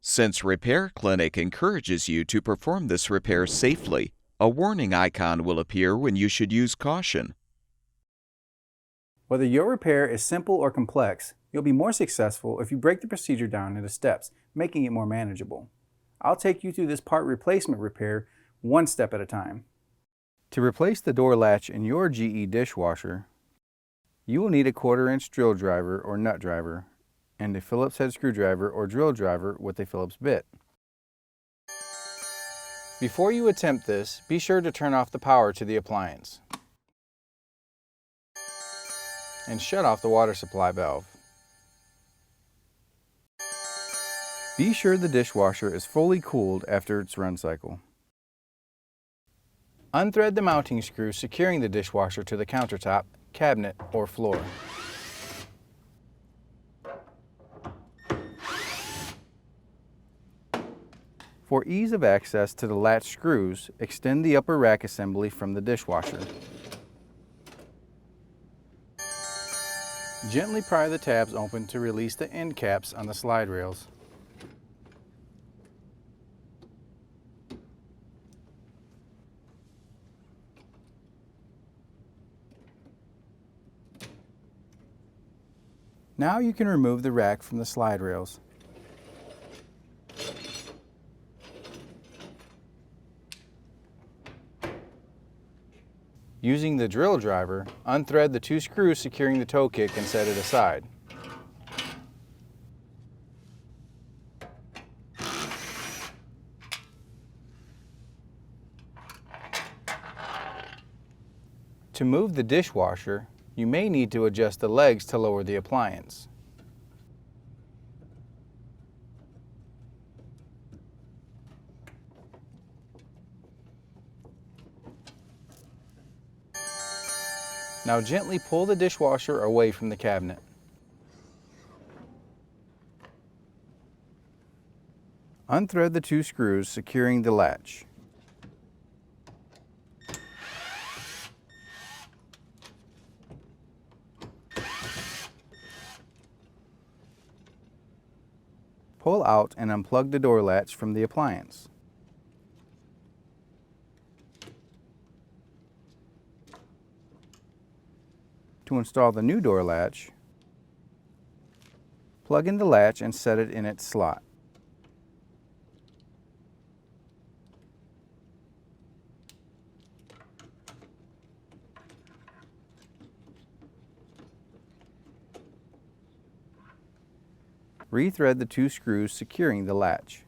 Since Repair Clinic encourages you to perform this repair safely, a warning icon will appear when you should use caution. Whether your repair is simple or complex, you'll be more successful if you break the procedure down into steps, making it more manageable. I'll take you through this part replacement repair one step at a time. To replace the door latch in your GE dishwasher, you will need a 1/4-inch drill driver or nut driver and a Phillips head screwdriver or drill driver with a Phillips bit. Before you attempt this, be sure to turn off the power to the appliance and shut off the water supply valve. Be sure the dishwasher is fully cooled after its run cycle. Unthread the mounting screw securing the dishwasher to the countertop, cabinet, or floor. For ease of access to the latch screws, extend the upper rack assembly from the dishwasher. Gently pry the tabs open to release the end caps on the slide rails. Now you can remove the rack from the slide rails. Using the drill driver, unthread the 2 screws securing the toe kick and set it aside. To move the dishwasher, you may need to adjust the legs to lower the appliance. Now gently pull the dishwasher away from the cabinet. Unthread the 2 screws securing the latch. Pull out and unplug the door latch from the appliance. To install the new door latch, plug in the latch and set it in its slot. Rethread the 2 screws securing the latch.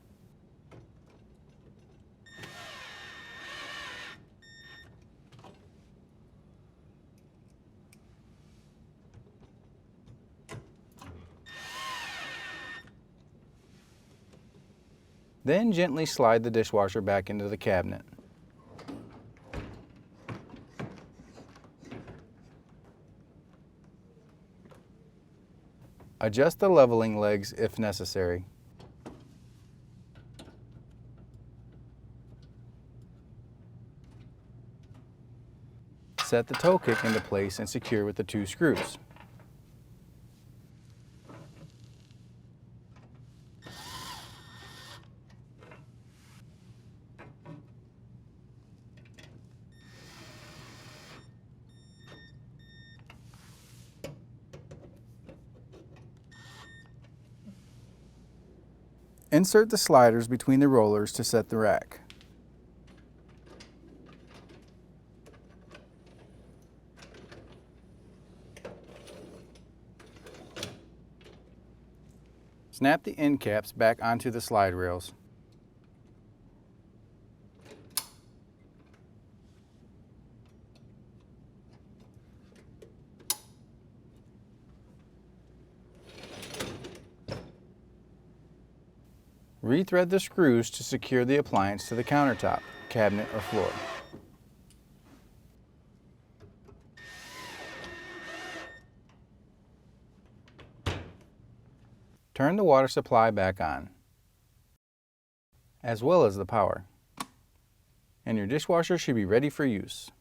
Then gently slide the dishwasher back into the cabinet. Adjust the leveling legs if necessary. Set the toe kick into place and secure with the 2 screws. Insert the sliders between the rollers to set the rack. Snap the end caps back onto the slide rails. Rethread the screws to secure the appliance to the countertop, cabinet, or floor. Turn the water supply back on, as well as the power, and your dishwasher should be ready for use.